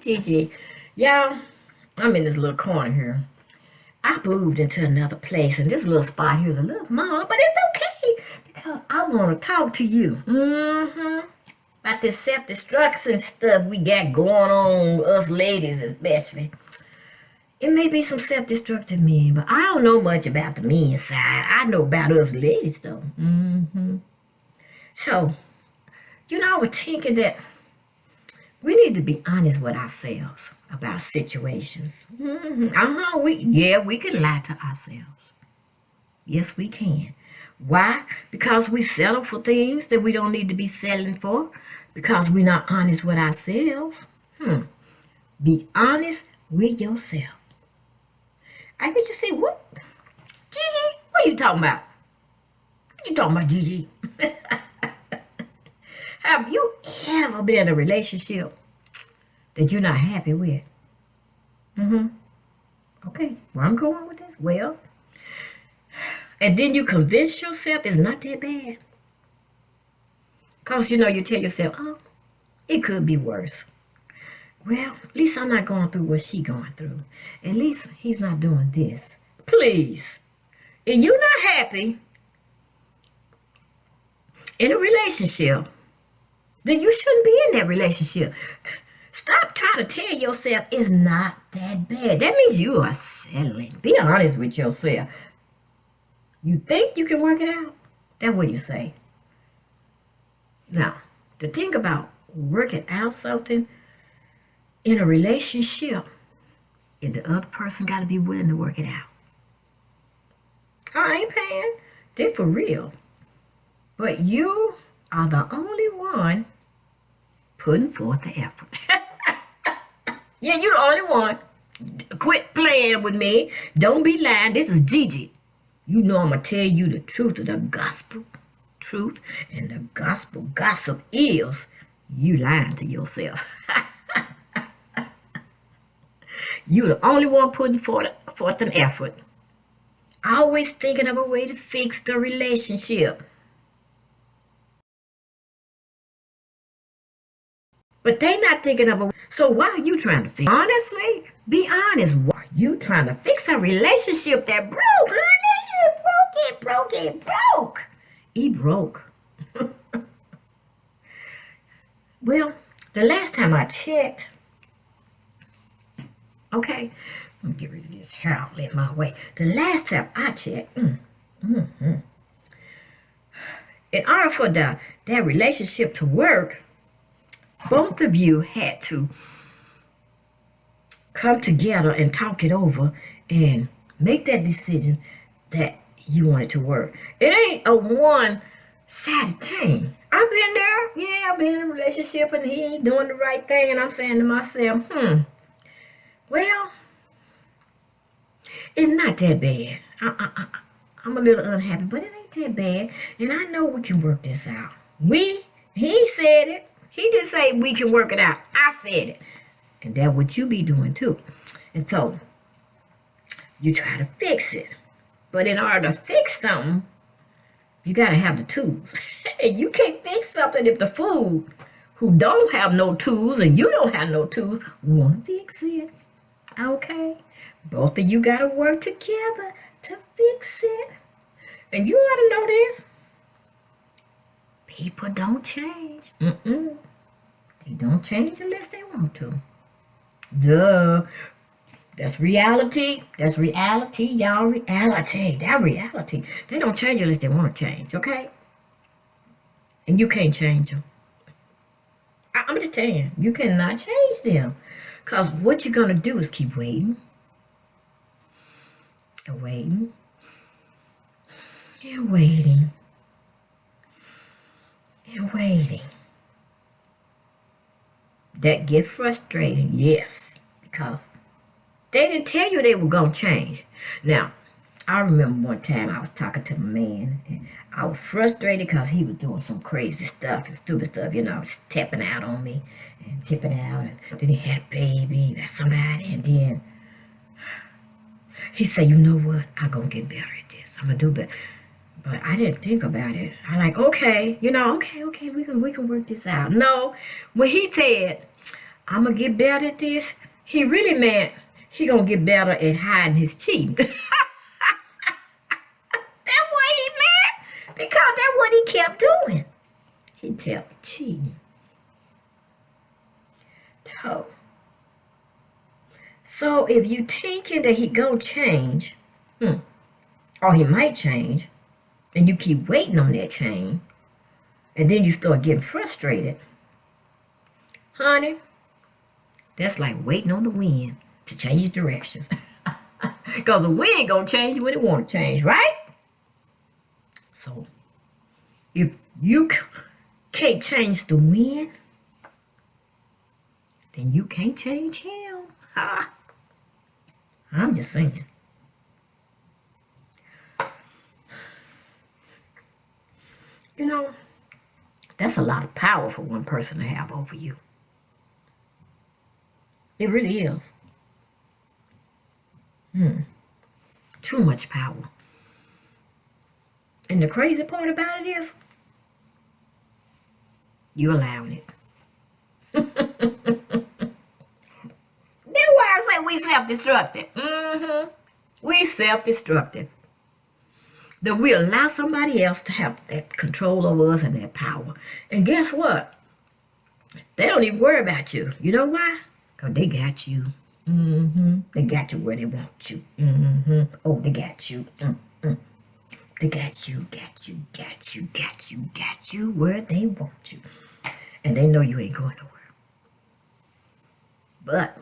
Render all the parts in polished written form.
GiGi. Y'all, I'm in this little corner here. I moved into another place, and this little spot here is a little smaller, but it's okay because I want to talk to you. About this self-destruction stuff we got going on, us ladies especially. It may be some self-destructive men, but I don't know much about the men side. I know about us ladies, though. So, I was thinking that we need to be honest with ourselves about situations. We can lie to ourselves. Yes, we can. Why? Because we settle for things that we don't need to be settling for. Because we're not honest with ourselves. Be honest with yourself. I get you see what? GiGi, what are you talking about? What you talking about, GiGi? Have you ever been in a relationship that you're not happy with? Okay, where I'm going with this? Well, and then you convince yourself it's not that bad. Because, you tell yourself, oh, it could be worse. Well, at least I'm not going through what she's going through. At least he's not doing this. Please. If you're not happy in a relationship, then you shouldn't be in that relationship. Stop trying to tell yourself it's not that bad. That means you are settling. Be honest with yourself. You think you can work it out? That's what you say. Now, to think about working out something in a relationship, if the other person got to be willing to work it out. I ain't paying. They're for real. But you are the only one putting forth the effort. Yeah, you're the only one. Quit playing with me. Don't be lying. This is GiGi. You know I'm going to tell you the truth of the gospel. Truth. And the gospel gossip is you lying to yourself. You're the only one putting forth an effort. Always thinking of a way to fix the relationship. But they not thinking of a way. So why are you trying to fix? Honestly, be honest. Why are you trying to fix a relationship that broke? It broke. He broke. Well, the last time I checked, okay, let me get rid of this hair outlet my way. The last time I checked, in order for that relationship to work, both of you had to come together and talk it over and make that decision that you want it to work. It ain't a one-sided thing. I've been there. Yeah, I've been in a relationship and he ain't doing the right thing. And I'm saying to myself, well, it's not that bad. I'm a little unhappy, but it ain't that bad. And I know we can work this out. He said it. He didn't say we can work it out. I said it. And that's what you be doing too. And so, you try to fix it. But in order to fix something, you got to have the tools. And you can't fix something if the fool who don't have no tools and you don't have no tools want to fix it. Okay? Both of you got to work together to fix it. And you ought to know this. People don't change. They don't change unless they want to. Duh. That's reality. That's reality, y'all. Reality. That reality. They don't change unless they want to change, okay? And you can't change them. I'm just telling you, you cannot change them. Because what you're going to do is keep waiting. And waiting. And waiting. And waiting. That get frustrating, yes. Because they didn't tell you they were going to change. Now, I remember one time I was talking to my man, and I was frustrated because he was doing some crazy stuff and stupid stuff, just tapping out on me and tipping out. And then he had a baby, got somebody, and then he said, you know what? I'm going to get better at this. I'm going to do better. But I didn't think about it. I like, okay, okay, we can work this out. No, when he said, I'm going to get better at this. He really meant he going to get better at hiding his cheating. That's what he meant. Because that's what he kept doing. He kept cheating. So if you thinking that he gonna change, or he might change, and you keep waiting on that change, and then you start getting frustrated, honey, that's like waiting on the wind to change directions. Because the wind gonna change when it want to change, right? So if you can't change the wind, then you can't change him. I'm just saying. You know, that's a lot of power for one person to have over you. It really is. Too much power. And the crazy part about it is, you allowing it. That's why I say we self-destructive. We self-destructive. That we allow somebody else to have that control over us and that power. And guess what? They don't even worry about you. You know why? Because they got you. They got you where they want you. Oh, they got you. They got you where they want you. And they know you ain't going nowhere. But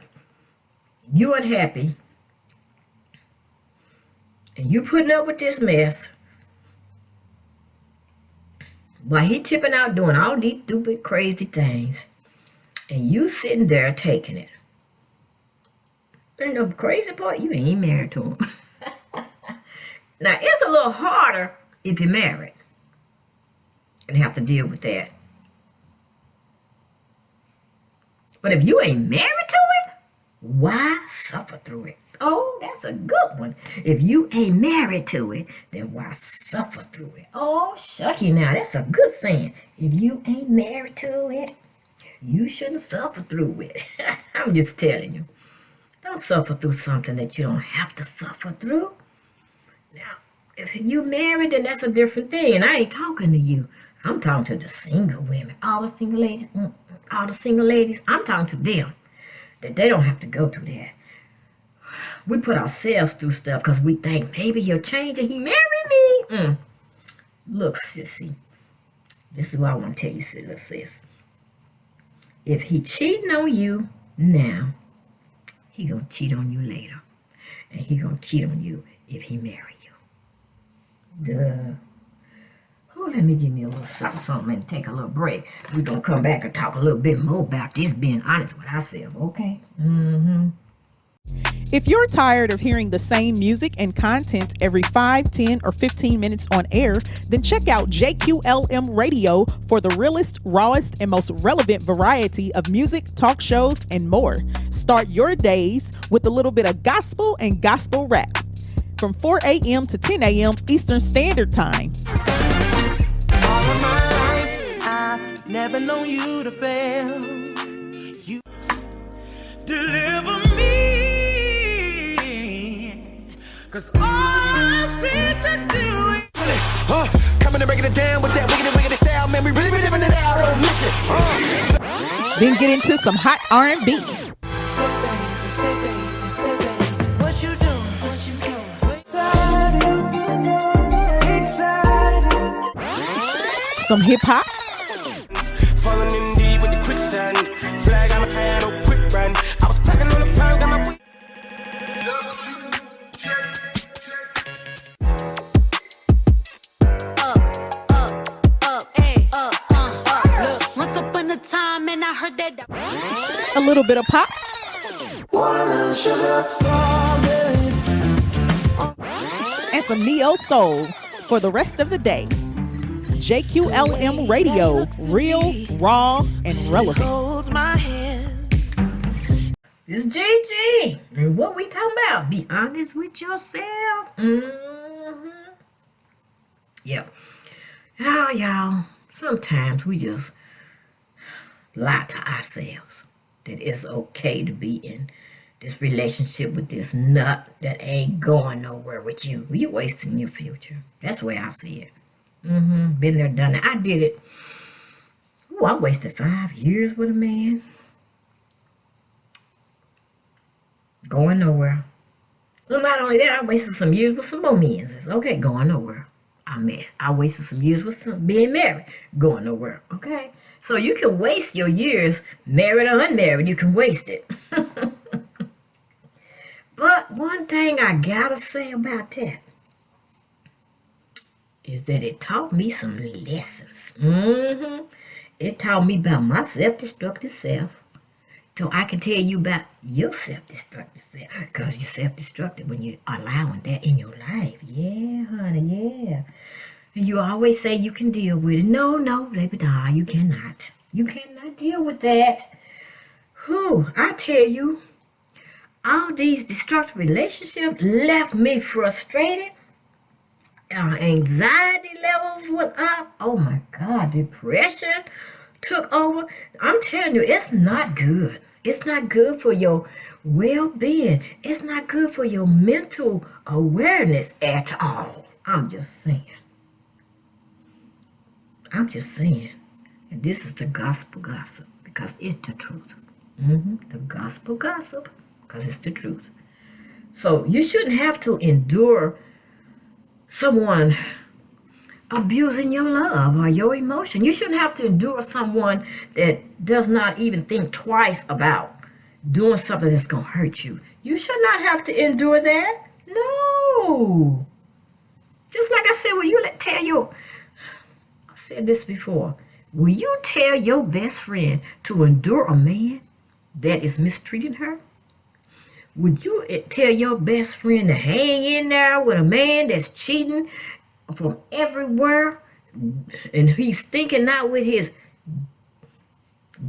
you unhappy, and you putting up with this mess while he tipping out doing all these stupid, crazy things, and you sitting there taking it. And the crazy part, you ain't married to him. Now, it's a little harder if you're married and have to deal with that. But if you ain't married to it, why suffer through it? Oh, that's a good one. If you ain't married to it, then why suffer through it? Oh, shucky now. That's a good saying. If you ain't married to it, you shouldn't suffer through it. I'm just telling you. Don't suffer through something that you don't have to suffer through. Now, if you married, then that's a different thing. And I ain't talking to you. I'm talking to the single women. All the single ladies. All the single ladies. I'm talking to them. That they don't have to go through that. We put ourselves through stuff because we think maybe he'll change and he marry me. Look, sissy. This is what I want to tell you, sis. If he cheating on you now, he gonna cheat on you later. And he gonna cheat on you if he marry you. Duh. Oh, let me give me a little something and take a little break. We're gonna come back and talk a little bit more about this, being honest with ourselves, okay? If you're tired of hearing the same music and content every 5, 10, or 15 minutes on air, then check out JQLM Radio for the realest, rawest, and most relevant variety of music, talk shows, and more. Start your days with a little bit of gospel and gospel rap from 4 a.m. to 10 a.m. Eastern Standard Time. All of my life, I've never known you to fail. You deliver me. 'Cause all I seem to do is coming and breaking it down with that wiggity style, man. We really living it out, don't miss it. Then get into some hot R&B. Say baby, what you doing? Excited. Some hip hop. Falling in deep with the quicksand. Flag on my hand, no quick run. I was packing on the pound, got my time and I heard that A little bit of pop. watermelon sugar, strawberries. And some neo soul for the rest of the day. JQLM Radio, real, raw, and relevant. Holds my hand. It's GiGi. And what we talking about? Be honest with yourself. Yep. Y'all, sometimes we just lie to ourselves. that it's okay to be in this relationship with this nut that ain't going nowhere with you. You wasting your future. That's the way I see it. Been there, done it. I did it. Ooh, I wasted 5 years with a man. Going nowhere. Well, not only that, I wasted some years with some more men. Okay, going nowhere. I wasted some years with some being married. Going nowhere. Okay? So you can waste your years, married or unmarried. You can waste it. But one thing I gotta say about that is that it taught me some lessons. It taught me about my self-destructive self. So I can tell you about your self-destructive self. Because you're self-destructive when you're allowing that in your life. Yeah, honey, yeah. And you always say you can deal with it. No, baby, nah, you cannot. You cannot deal with that. Whew, I tell you, all these destructive relationships left me frustrated. Anxiety levels went up. Oh my God, depression took over. I'm telling you, it's not good. It's not good for your well-being. It's not good for your mental awareness at all. I'm just saying. And this is the gospel gossip because it's the truth. The gospel gossip because it's the truth. So you shouldn't have to endure someone abusing your love or your emotion. You shouldn't have to endure someone that does not even think twice about doing something that's going to hurt you. You should not have to endure that. No. Just like I said, I said this before. Will you tell your best friend to endure a man that is mistreating her? Would you tell your best friend to hang in there with a man that's cheating from everywhere and he's thinking not with his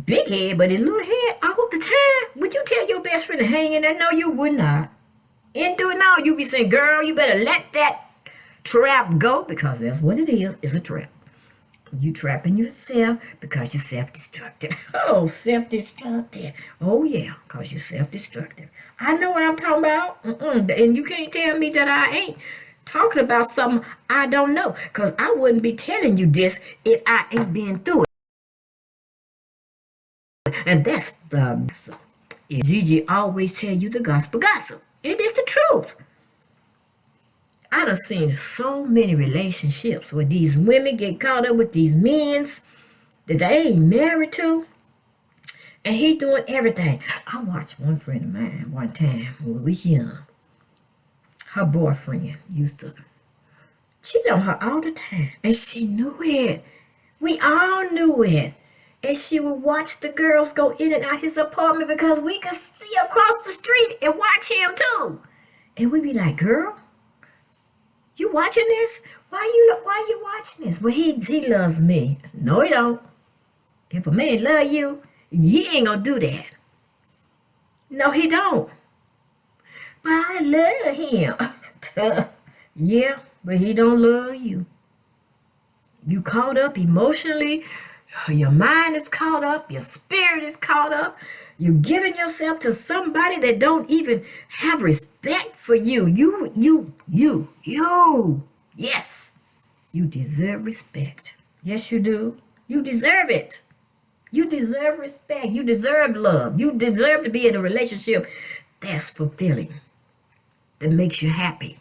big head but his little head all the time? Would you tell your best friend to hang in there? No, you would not. And do it now. You be saying, girl, you better let that trap go because that's what it is. It's a trap. You trapping yourself because you're self-destructive. Oh, self-destructive. Oh, yeah, because you're self-destructive. I know what I'm talking about. And you can't tell me that I ain't talking about something I don't know. Because I wouldn't be telling you this if I ain't been through it. And that's the gossip. GiGi always tell you the gospel gossip. It is the truth. I done seen so many relationships where these women get caught up with these men that they ain't married to. And he doing everything. I watched one friend of mine one time when we was young. Her boyfriend used to cheat on her all the time. And she knew it. We all knew it. And she would watch the girls go in and out his apartment because we could see across the street and watch him too. And we'd be like, girl, you watching this? Why you watching this? Well, he loves me. No, he don't. If a man love you, he ain't gonna do that. No, he don't. But I love him. Yeah, but he don't love you. You caught up emotionally. Your mind is caught up. Your spirit is caught up. You're giving yourself to somebody that don't even have respect for you. You. Yes, you deserve respect. Yes, you do. You deserve it. You deserve respect. You deserve love. You deserve to be in a relationship that's fulfilling, that makes you happy.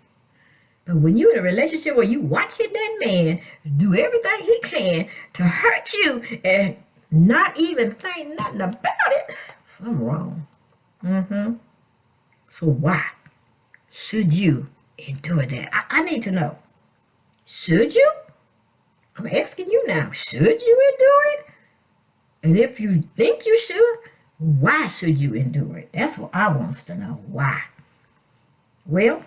But when you're in a relationship where you watching that man do everything he can to hurt you and not even think nothing about it, something wrong. So why should you endure that? I need to know. Should you? I'm asking you now. Should you endure it? And if you think you should, why should you endure it? That's what I want to know. Why? Well,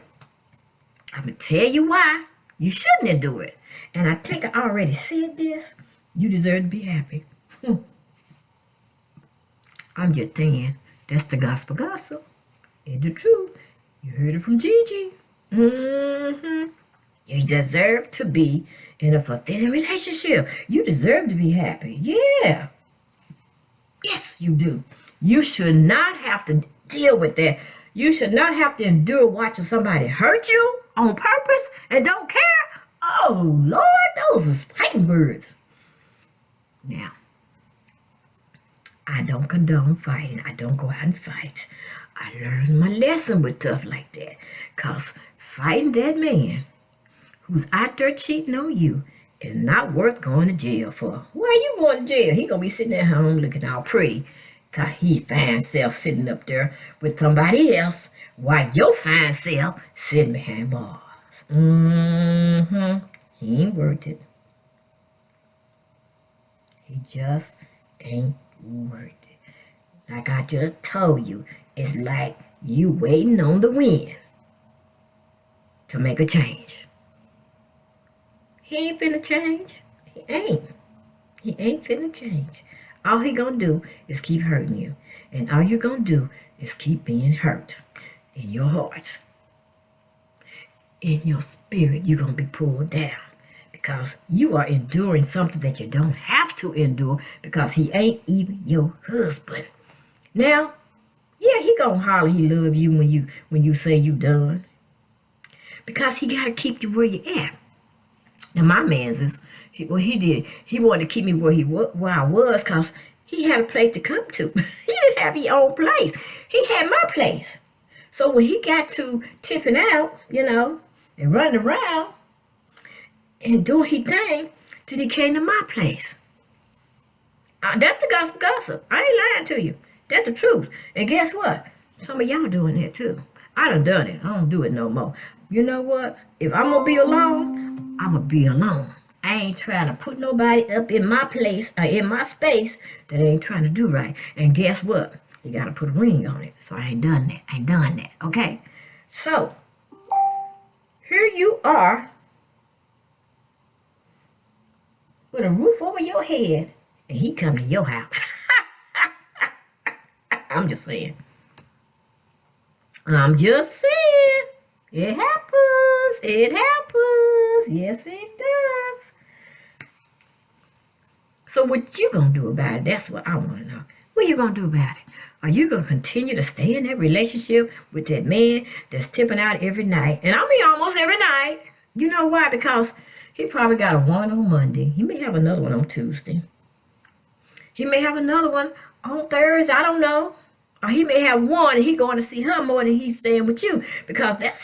I'm going to tell you why you shouldn't endure it. And I think I already said this. You deserve to be happy. I'm just saying, that's the gospel gossip. It's the truth. You heard it from GiGi. You deserve to be in a fulfilling relationship. You deserve to be happy. Yeah. Yes, you do. You should not have to deal with that. You should not have to endure watching somebody hurt you on purpose and don't care. Oh, Lord, those are fighting words. Now, I don't condone fighting. I don't go out and fight. I learned my lesson with stuff like that. Because fighting that man who's out there cheating on you is not worth going to jail for. Why are you going to jail? He going to be sitting at home looking all pretty. Because he fine self sitting up there with somebody else while your fine self sitting behind bars. He ain't worth it. He just ain't worth it. Like I just told you, it's like you waiting on the wind to make a change. He ain't finna change. He ain't. He ain't finna change. All he gonna do is keep hurting you. And all you gonna do is keep being hurt in your heart. In your spirit, you're gonna be pulled down. Because you are enduring something that you don't have to endure because he ain't even your husband. Now, yeah, he gonna holler he love you when you say you done. Because he gotta keep you where you at. Now my man's is what he did. He wanted to keep me where I was because he had a place to come to. He didn't have his own place. He had my place. So when he got to tipping out, and running around and doing his thing, then he came to my place. That's the gospel gossip. I ain't lying to you. That's the truth. And guess what? Some of y'all doing that too. I done it. I don't do it no more. You know what? If I'm going to be alone, I'm going to be alone. I ain't trying to put nobody up in my place or in my space that ain't trying to do right. And guess what? You got to put a ring on it. So I ain't done that. I ain't done that. Okay? So, here you are with a roof over your head and he come to your house. I'm just saying. I'm just saying. It happens. It happens. Yes, it does. So what you gonna do about it? That's what I want to know. What you gonna do about it? Are you gonna continue to stay in that relationship with that man that's tipping out every night? And I mean almost every night. You know why? Because he probably got a one on Monday. He may have another one on Tuesday. He may have another one on Thursday. I don't know. Or he may have one and he going to see her more than he's staying with you because that's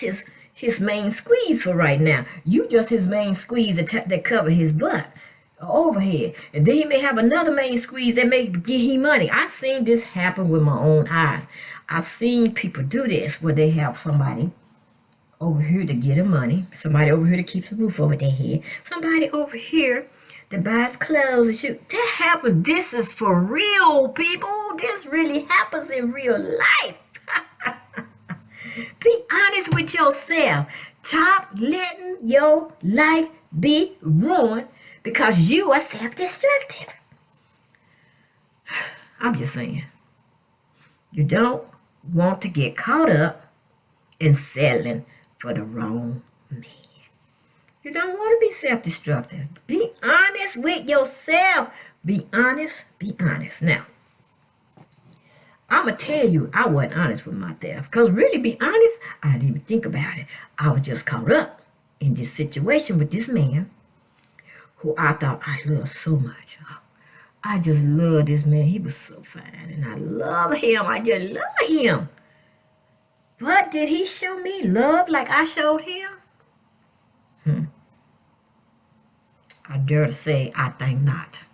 his main squeeze for right now. You just his main squeeze that cover his butt or overhead. And then he may have another main squeeze that may give him money. I've seen this happen with my own eyes. I've seen people do this where they have somebody over here to get him money, somebody over here to keep the roof over their head, somebody over here that buys clothes and shoes. That happens. This is for real, people. This really happens in real life. Be honest with yourself. Stop letting your life be ruined because you are self-destructive. I'm just saying. You don't want to get caught up in settling for the wrong man. You don't want to be self-destructive. Be honest with yourself. Be honest. Be honest. Now, I'm going to tell you, I wasn't honest with myself. Because really, be honest, I didn't even think about it. I was just caught up in this situation with this man who I thought I loved so much. I just love this man. He was so fine. And I love him. I just love him. But did he show me love like I showed him? I dare to say, I think not.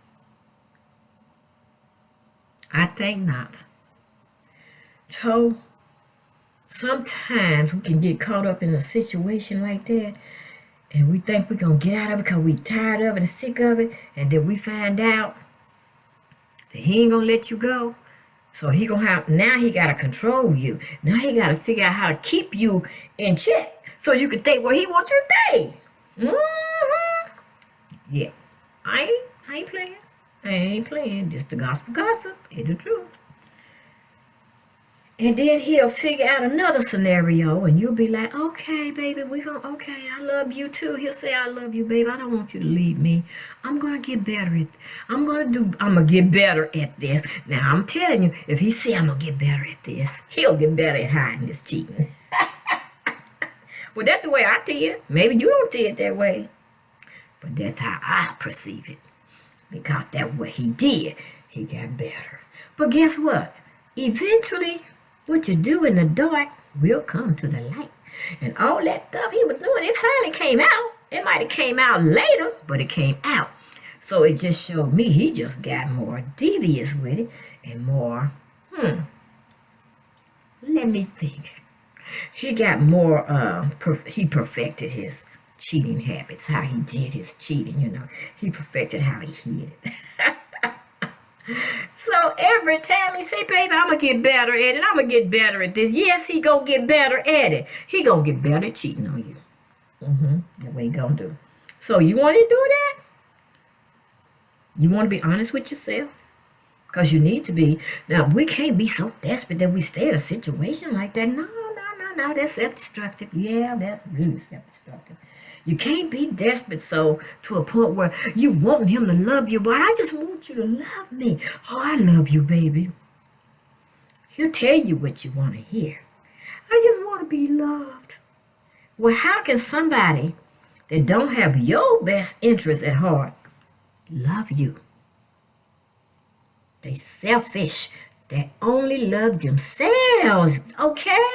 I think not. So, sometimes we can get caught up in a situation like that, and we think we're going to get out of it because we're tired of it and sick of it, and then we find out that he ain't going to let you go. So he going to have, now he got to control you. Now he got to figure out how to keep you in check so you can think where he wants you to stay. Yeah, I ain't playing. I ain't playing. This the gospel gossip. It's the truth. And then he'll figure out another scenario, and you'll be like, okay, baby, okay, I love you too. He'll say, I love you, baby. I don't want you to leave me. I'm going to get better at, I'm going to get better at this. Now, I'm telling you, if he say I'm going to get better at this, he'll get better at hiding this cheating. Well, that's the way I did. Maybe you don't see it that way. But that's how I perceive it. Because that's what he did. He got better. But guess what? Eventually, what you do in the dark will come to the light. And all that stuff he was doing, it finally came out. It might have came out later, but it came out. So it just showed me he just got more devious with it and more, let me think. He got more, he perfected his cheating habits, how he did his cheating, you know. He perfected how he hid it. So every time he say, baby, I'm going to get better at it. I'm going to get better at this. Yes, he going to get better at it. He going to get better at cheating on you. That's what he going to do. So you want to do that? You want to be honest with yourself? Because you need to be. Now, we can't be so desperate that we stay in a situation like that. No. That's self-destructive. Yeah, that's really self-destructive. You can't be desperate so to a point where you want him to love you, but I just want you to love me. Oh, I love you, baby. He'll tell you what you want to hear. I just want to be loved. Well, how can somebody that don't have your best interest at heart love you? They selfish. They only love themselves, okay?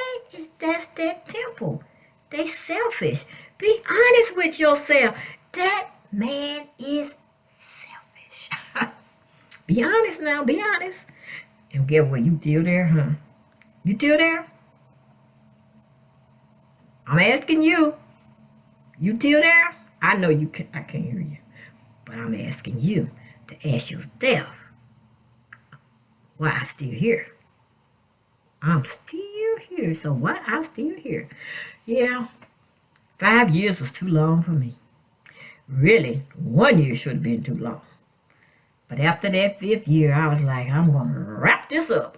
That's that simple. They selfish. Be honest with yourself. That man is selfish. Be honest now. Be honest. And get what? You still there, huh? You still there? I'm asking you. You still there? I know you can. I can't hear you. But I'm asking you to ask yourself why I still here. I'm still here. So why I'm still here? Yeah. 5 years was too long for me. Really, 1 year should have been too long. But after that 5th year, I was like, I'm going to wrap this up.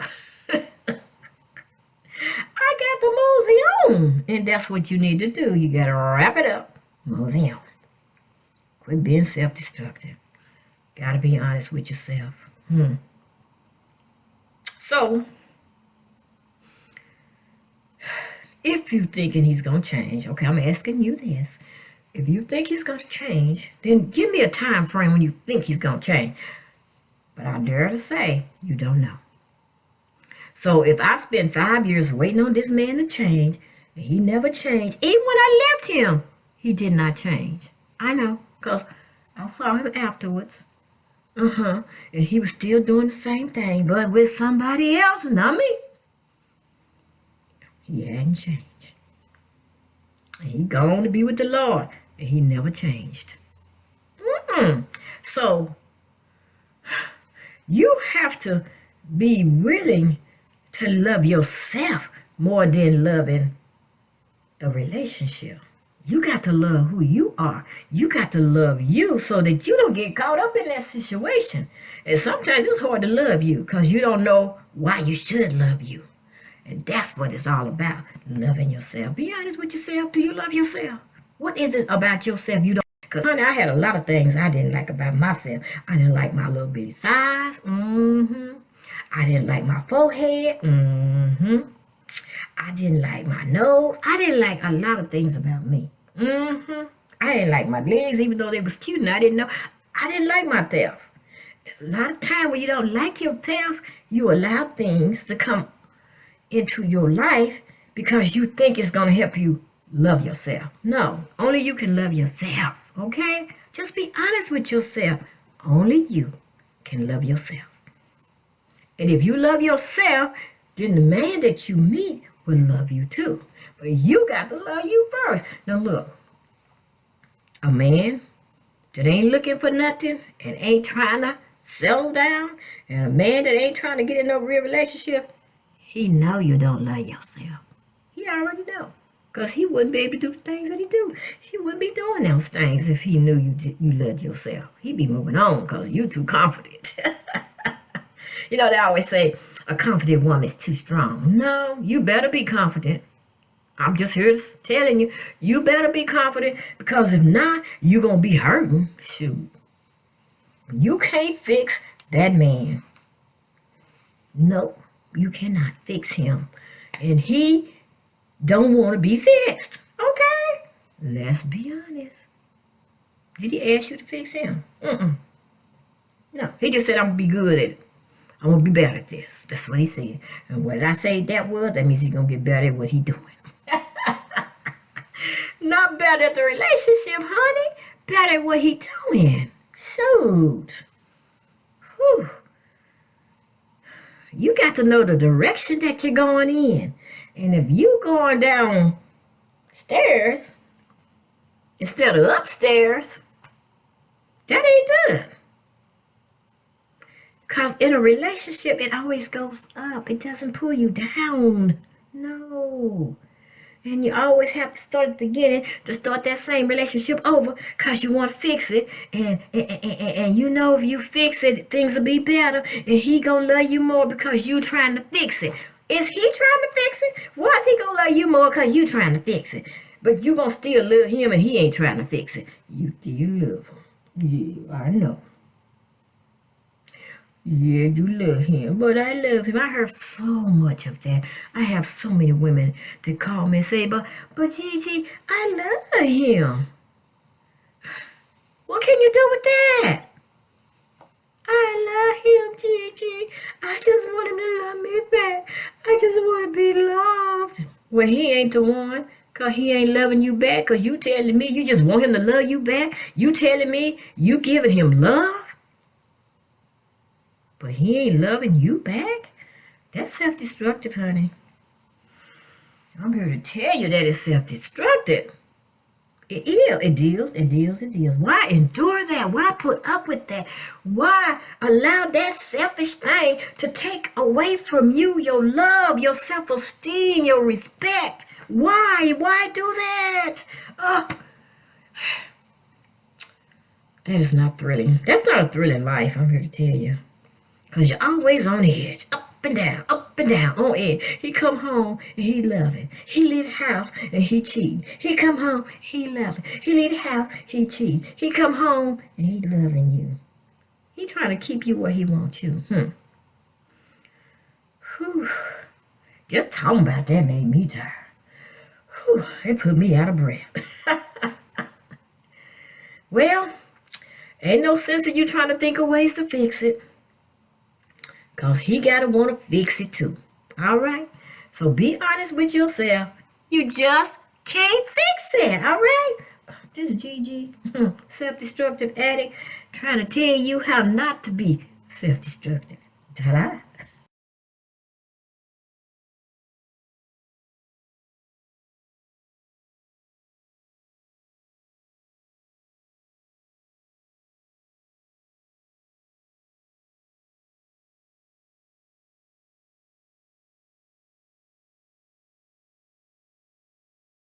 I got to mosey on. And that's what you need to do. You got to wrap it up. Mosey on. Quit being self-destructive. Got to be honest with yourself. So, if you're thinking he's going to change, okay, I'm asking you this. If you think he's going to change, then give me a time frame when you think he's going to change. But I dare to say, you don't know. So if I spend 5 years waiting on this man to change, and he never changed, even when I left him, he did not change. I know, because I saw him afterwards. And he was still doing the same thing, but with somebody else, not me. He hadn't changed. And he gone to be with the Lord, and he never changed. So, you have to be willing to love yourself more than loving the relationship. You got to love who you are. You got to love you so that you don't get caught up in that situation. And sometimes it's hard to love you because you don't know why you should love you. And that's what it's all about, loving yourself. Be honest with yourself. Do you love yourself? What is it about yourself you don't? Because, honey, I had a lot of things I didn't like about myself. I didn't like my little bitty size. I didn't like my forehead. I didn't like my nose. I didn't like a lot of things about me. I didn't like my legs, even though they was cute, and I didn't know. I didn't like myself. A lot of time when you don't like yourself, you allow things to come into your life because you think it's going to help you love yourself. No, only you can love yourself, okay? Just be honest with yourself. Only you can love yourself. And if you love yourself, then the man that you meet will love you too. But you got to love you first. Now look, a man that ain't looking for nothing and ain't trying to settle down, and a man that ain't trying to get in no real relationship, he know you don't love yourself. He already know. Because he wouldn't be able to do the things that he do. He wouldn't be doing those things if he knew you loved yourself. He'd be moving on because you too confident. You know, they always say, a confident woman is too strong. No, you better be confident. I'm just here telling you, you better be confident, because if not, you're going to be hurting. Shoot. You can't fix that man. No, you cannot fix him. And he don't want to be fixed. Okay? Let's be honest. Did he ask you to fix him? No, he just said, I'm going to be good at it. I'm going to be better at this. That's what he said. And what did I say that was? That means he's going to get better at what he's doing. Not better at the relationship, honey. Better at what he doing. Shoot. Whew. You got to know the direction that you're going in. And if you going down stairs instead of upstairs, that ain't good. Because in a relationship, it always goes up. It doesn't pull you down. No. And you always have to start at the beginning to start that same relationship over, because you want to fix it. And you know, if you fix it, things will be better. And he going to love you more because you trying to fix it. Is he trying to fix it? Why is he going to love you more because you trying to fix it? But you going to still love him and he ain't trying to fix it. You still love him. Yeah, I know. Yeah, you love him, but I love him. I heard so much of that. I have so many women that call me and say, but Gigi, I love him. What can you do with that? I love him, Gigi. I just want him to love me back. I just want to be loved. Well, he ain't the one, because he ain't loving you back, because you telling me you just want him to love you back. You telling me you giving him love, but he ain't loving you back? That's self-destructive, honey. I'm here to tell you that it's self-destructive. It is. It deals. Why endure that? Why put up with that? Why allow that selfish thing to take away from you your love, your self-esteem, your respect? Why? Why do that? Oh. That is not thrilling. That's not a thrilling life, I'm here to tell you. Because you're always on edge, up and down, on edge. He come home and he loving. He leave the house and he cheating. He come home, he loving. He leave the house, he cheating. He come home and he loving you. He trying to keep you where he wants you. Whew. Just talking about that made me tired. Whew. It put me out of breath. Well, ain't no sense in you trying to think of ways to fix it. Because he got to want to fix it too. All right? So be honest with yourself. You just can't fix it. All right? This is Gigi, self-destructive addict, trying to tell you how not to be self-destructive. Ta-da.